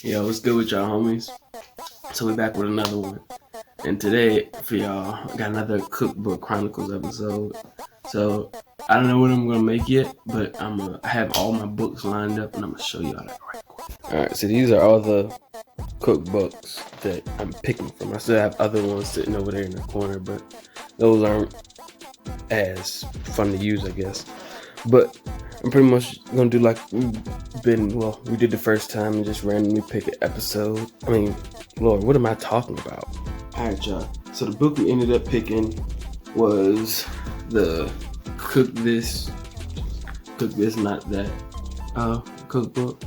Yo, what's good with y'all, homies? So we back with another one, and today for y'all, I got another Cookbook Chronicles episode. So I don't know what I'm gonna make yet, but I have all my books lined up, and I'm gonna show y'all that right quick. All right, so these are all the cookbooks that I'm picking from. I still have other ones sitting over there in the corner, but those aren't as fun to use, I guess. But I'm pretty much gonna do like we did the first time and just randomly pick an episode. I mean, Lord, what am I talking about? Alright, y'all. So the book we ended up picking was the Cook This, Not That cookbook.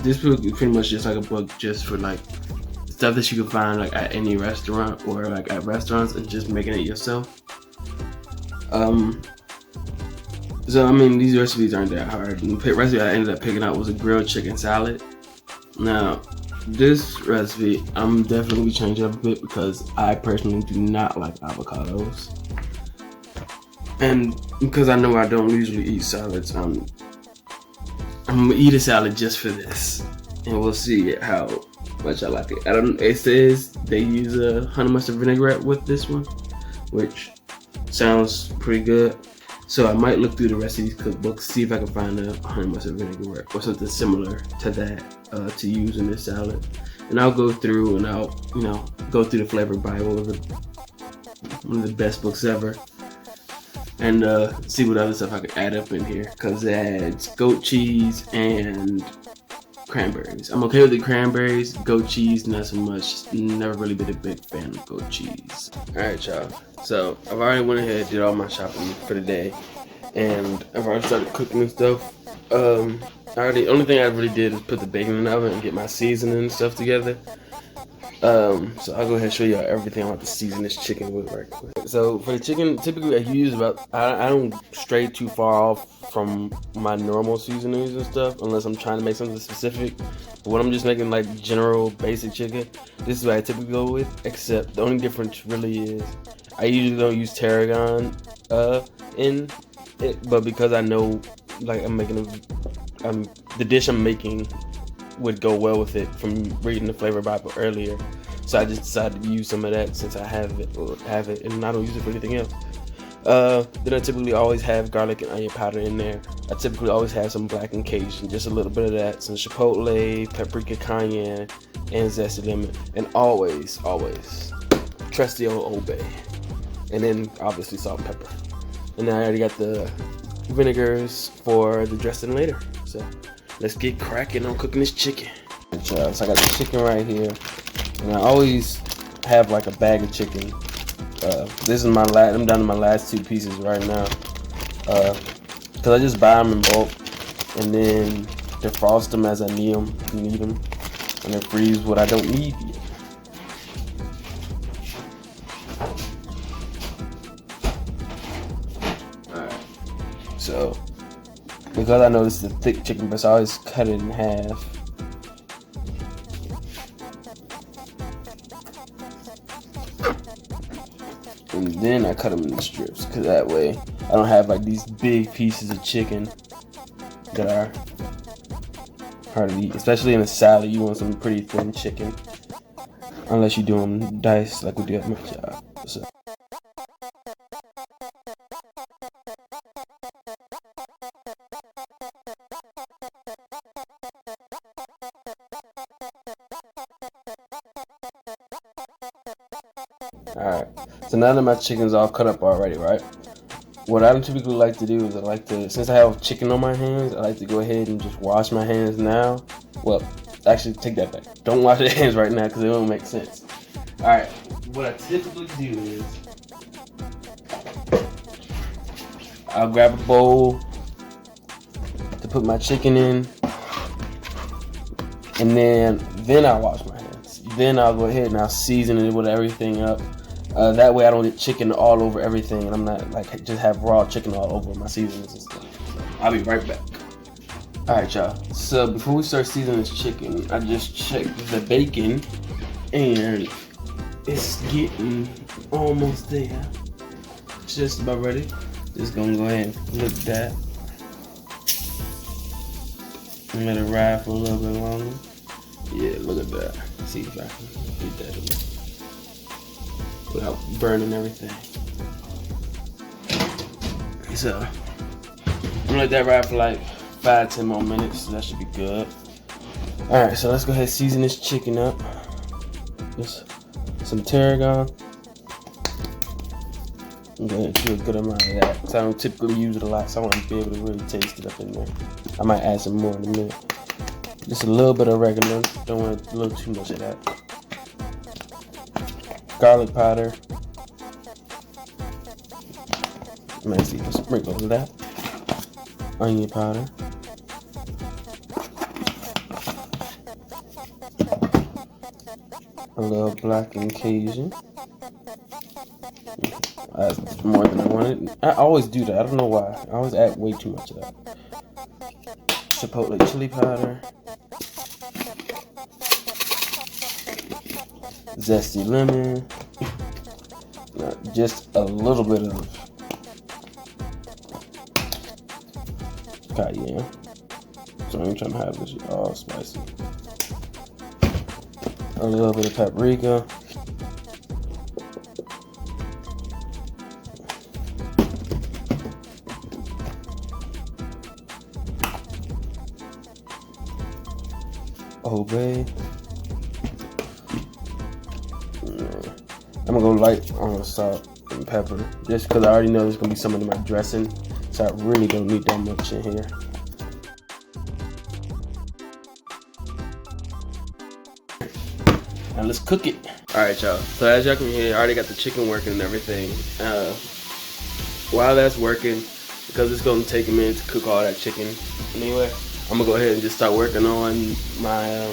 This book is pretty much just like a book just for like stuff that you can find like at any restaurant or like at restaurants and just making it yourself. So I mean, these recipes aren't that hard. The recipe I ended up picking out was a grilled chicken salad. Now, this recipe I'm definitely gonna be changing up a bit because I personally do not like avocados, and because I know I don't usually eat salads, I'm gonna eat a salad just for this, and we'll see how much I like it. It says they use a honey mustard vinaigrette with this one, which sounds pretty good. So I might look through the rest of these cookbooks, see if I can find a honey mustard vinaigrette or something similar to that to use in this salad. And I'll go through and I'll, go through the Flavor Bible, one of the best books ever, and see what other stuff I can add up in here, because it adds goat cheese and cranberries. I'm okay with the cranberries. Goat cheese, not so much. Never really been a big fan of goat cheese. Alright, y'all. So I've already went ahead and did all my shopping for the day, and I've already started cooking and stuff. The only thing I really did is put the bacon in the oven and get my seasoning and stuff together. So I'll go ahead and show y'all everything I'm about to season this chicken with right quick. So for the chicken, typically I use I don't stray too far off from my normal seasonings and stuff unless I'm trying to make something specific. But when I'm just making like general basic chicken, this is what I typically go with, except the only difference really is I usually don't use tarragon in it, but because I know like the dish I'm making would go well with it from reading the Flavor Bible earlier, so I just decided to use some of that since I have it, and I don't use it for anything else. Then I typically always have garlic and onion powder in there. I typically always have some blackened Cajun, just a little bit of that, some chipotle, paprika, cayenne, and zesty lemon, and always trusty old Bay, and then obviously salt and pepper. And then I already got the vinegars for the dressing later, so let's get cracking on cooking this chicken. So I got the chicken right here, and I always have like a bag of chicken. This is my last. I'm down to my last 2 pieces right now, because I just buy them in bulk and then defrost them as I need them, and then freeze what I don't need yet. Alright, so because I know this is a thick chicken breast, I always cut it in half. And then I cut them into strips, because that way I don't have like these big pieces of chicken that are hard to eat. Especially in a salad, you want some pretty thin chicken, unless you do them diced like we do at my job. So. Alright, so now that my chicken's all cut up already, right? What I typically like to do is since I have chicken on my hands, I like to go ahead and just wash my hands now. Well, actually take that back. Don't wash your hands right now because it won't make sense. Alright, what I typically do is I'll grab a bowl to put my chicken in, and then I'll wash my hands. Then I'll go ahead and I'll season it with everything up. That way I don't get chicken all over everything, and I'm not like just have raw chicken all over my seasonings and stuff. I'll be right back. Alright, y'all. So before we start seasoning this chicken, I just checked the bacon, and It's getting almost there. It's just about ready. Just gonna go ahead and flip that. And let it ride for a little bit longer. Yeah, look at that. Let's see if I can get that in without burning everything. So, I'm gonna let that ride for like 5-10 more minutes. So that should be good. Alright, so let's go ahead and season this chicken up. Just some tarragon. I'm gonna do a good amount of that because I don't typically use it a lot, so I want to be able to really taste it up in there. I might add some more in a minute. Just a little bit of oregano. Don't want a little too much of that. Garlic powder. I might see a sprinkle of that. Onion powder. A little black and Cajun. That's more than I wanted. I always do that. I don't know why. I always add way too much of that. Chipotle chili powder. Zesty lemon. Just a little bit of cayenne. So I'm trying to have this all spicy. A little bit of paprika. Old Bay. I'm gonna go light on the salt and pepper just because I already know there's gonna be some in my dressing, so I really don't need that much in here. Now let's cook it. Alright y'all, so as y'all can hear, I already got the chicken working and everything. While that's working, because it's gonna take a minute to cook all that chicken anyway, I'm gonna go ahead and just start working on my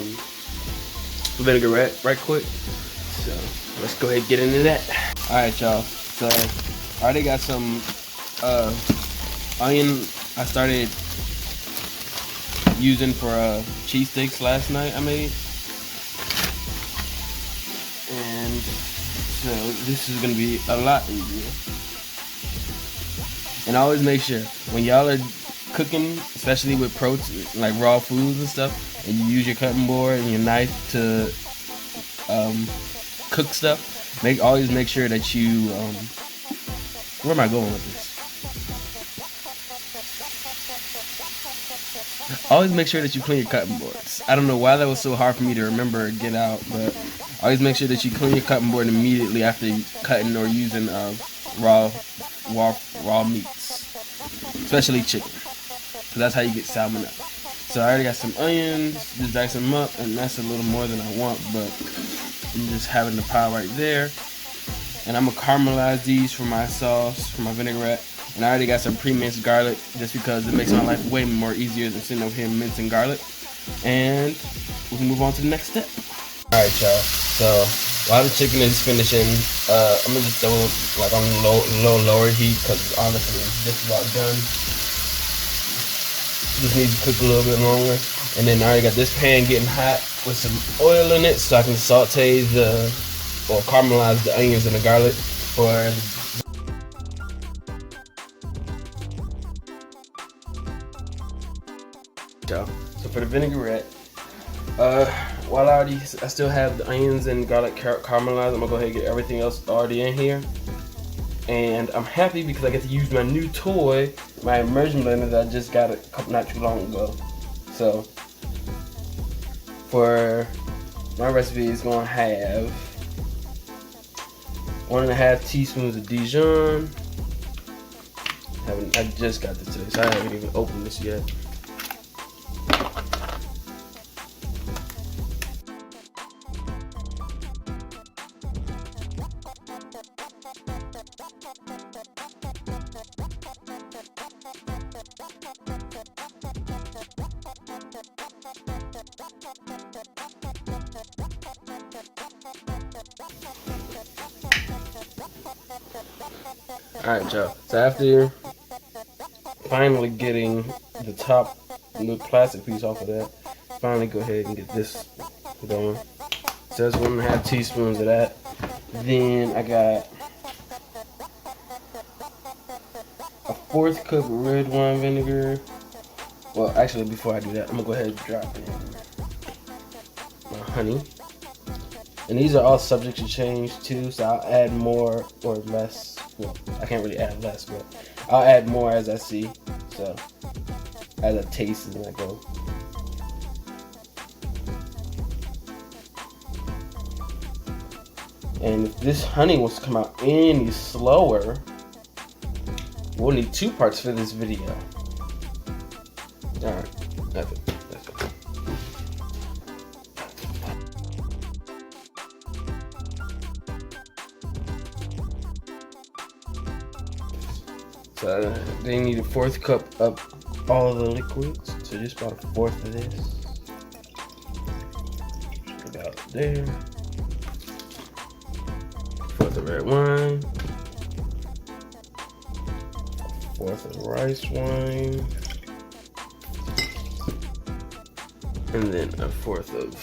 vinaigrette right quick. So let's go ahead and get into that. Alright y'all, so I already got some onion I started using for cheesesteaks last night I made. And so this is gonna be a lot easier. And always make sure when y'all are cooking, especially with protein, like raw foods and stuff, and you use your cutting board and your knife to cook stuff, always make sure that you where am I going with this? Always make sure that you clean your cutting boards. I don't know why that was so hard for me to remember or get out, but always make sure that you clean your cutting board immediately after cutting or using raw meats, especially chicken, because that's how you get salmonella. So I already got some onions, just dice them up, and that's a little more than I want, but I'm just having the pile right there. And I'm gonna caramelize these for my sauce, for my vinaigrette. And I already got some pre-minced garlic, just because it makes my life way more easier than sitting over here mincing garlic. And we can move on to the next step. Alright y'all, so while the chicken is finishing, I'm gonna just throw it like on lower heat, because honestly it's just about done. Just needs to cook a little bit longer. And then I already got this pan getting hot with some oil in it, so I can saute or caramelize the onions and the garlic for So for the vinaigrette, while I still have the onions and garlic caramelized, I'm gonna go ahead and get everything else already in here. And I'm happy because I get to use my new toy, my immersion blender that I just got not too long ago. So for my recipe, it's gonna have 1.5 teaspoons of Dijon. I just got this today, so I haven't even opened this yet. Alright y'all, so after finally getting the top little plastic piece off of that, finally go ahead and get this going. So that's 1.5 teaspoons of that. Then I got a 1/4 cup of red wine vinegar. Well, actually, before I do that, I'm gonna go ahead and drop in my honey. And these are all subject to change too, so I'll add more or less. Well, I can't really add less, but I'll add more as I see. So, as I taste as I go. And if this honey wants to come out any slower, we'll need 2 parts for this video. Alright, that's it. So they need a 1/4 cup of all of the liquids. So just about a 1/4 of this. About there. 1/4 of red wine. 1/4 of rice wine. And then a 1/4 of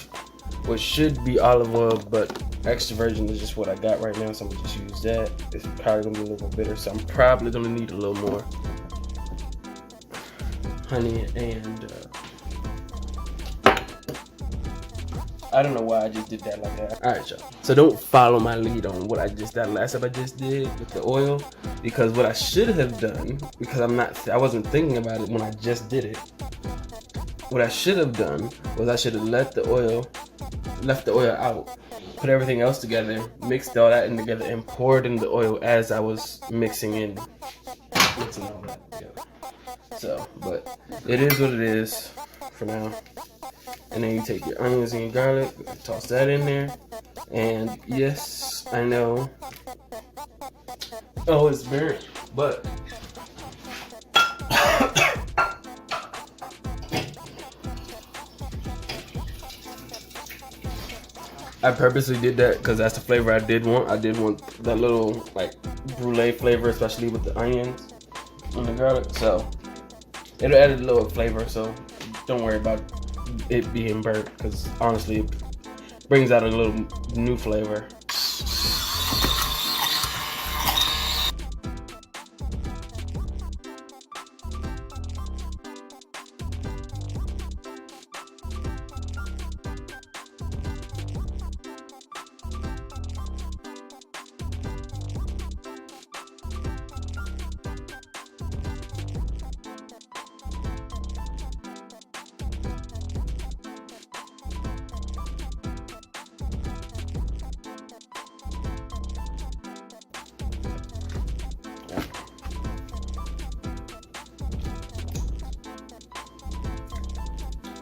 what should be olive oil, but extra virgin is just what I got right now, so I'm gonna just use that. It's probably gonna be a little bit bitter, so I'm probably gonna need a little more honey. And I don't know why I just did that like that. All right, y'all. So don't follow my lead on what that last step I just did with the oil, because what I should have done, because I wasn't thinking about it when I just did it. What I should have done was I should have left the oil out, put everything else together, mixed all that in together, and poured in the oil as I was mixing all that together. So, but it is what it is for now. And then you take your onions and your garlic, toss that in there. And yes, I know. Oh, it's burnt, but I purposely did that because that's the flavor I did want. I did want that little like brulee flavor, especially with the onions and the garlic. So it added a little flavor. So don't worry about it being burnt, because honestly, it brings out a little new flavor.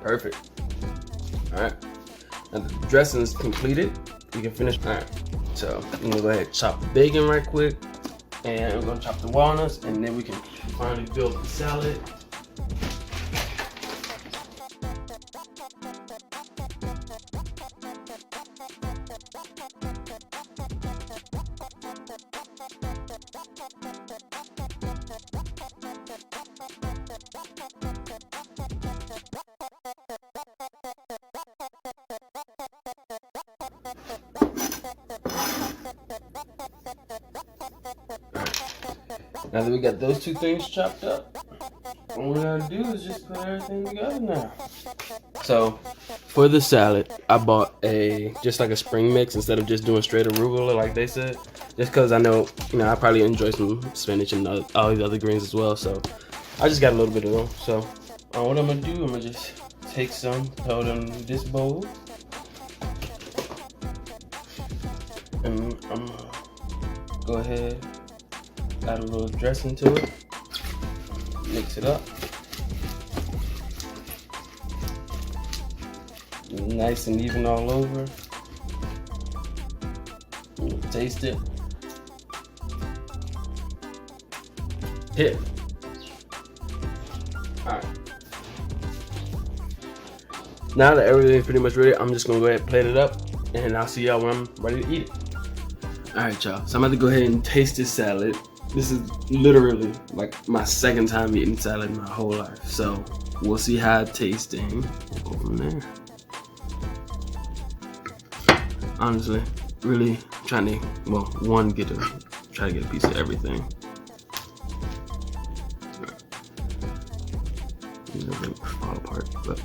Perfect. All right. Now the dressing is completed. You can finish. All right. So I'm gonna go ahead and chop the bacon right quick, and I'm gonna chop the walnuts, and then we can finally build the salad. Now that we got those 2 things chopped up, all we gotta do is just put everything together now. So for the salad, I bought just like a spring mix instead of just doing straight arugula like they said. Just because I know, I probably enjoy some spinach and all these other greens as well. So I just got a little bit of them. So what I'm gonna do, I'm gonna just take some, throw them in this bowl, and I'm gonna go ahead, add a little dressing to it, mix it up. Nice and even all over. Taste it. Hit. Alright. Now that everything's pretty much ready, I'm just gonna go ahead and plate it up, and I'll see y'all when I'm ready to eat it. Alright, y'all. So I'm about to go ahead and taste this salad. This is literally like my second time eating salad in my whole life. So we'll see how it tastes, and we'll go from there. Honestly, really trying to, well, one, try to get a piece of everything. They fall apart, but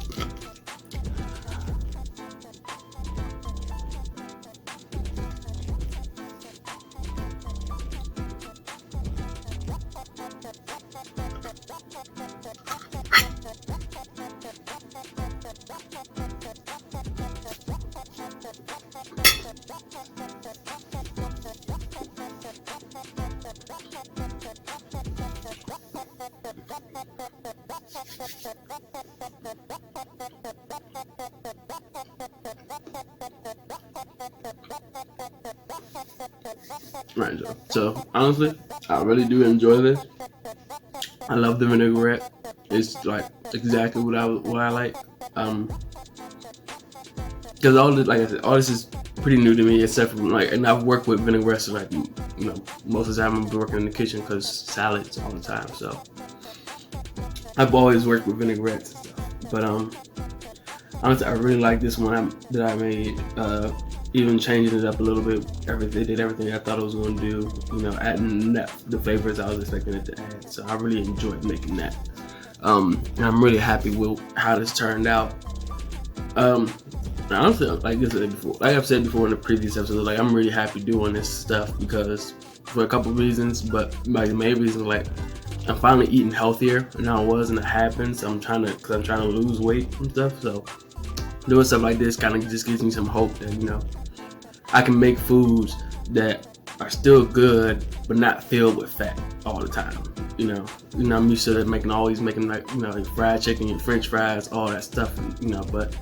right, so honestly, I really do enjoy this. I love the vinaigrette. It's like exactly what I like. Because all this, like I said, all this is pretty new to me, except for like, and I've worked with vinaigrettes, so like, you know, most of the time I'm working in the kitchen because salads all the time. So I've always worked with vinaigrettes and stuff. But honestly, I really like this one that I made. Even changing it up a little bit, they did everything I thought it was going to do. You know, adding the flavors I was expecting it to add. So I really enjoyed making that. And I'm really happy with how this turned out. Honestly, like I've said before in the previous episode, like I'm really happy doing this stuff because for a couple reasons, but like the main reason, like I'm finally eating healthier than I was, and it happens. So I'm trying to lose weight and stuff. So doing stuff like this kind of just gives me some hope that, you know, I can make foods that are still good but not filled with fat all the time. You know, I'm used to always making like, you know, like fried chicken and French fries, all that stuff, you know, but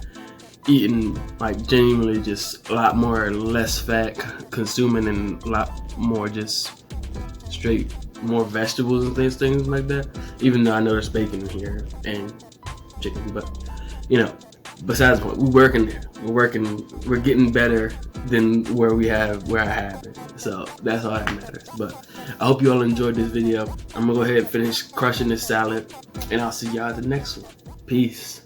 eating like genuinely just a lot more less fat, consuming and a lot more just straight more vegetables and things like that. Even though I know there's bacon in here and chicken, but you know, besides the point, we're getting better than where I have it. So that's all that matters. But I hope you all enjoyed this video. I'm gonna go ahead and finish crushing this salad, and I'll see y'all at the next one. Peace.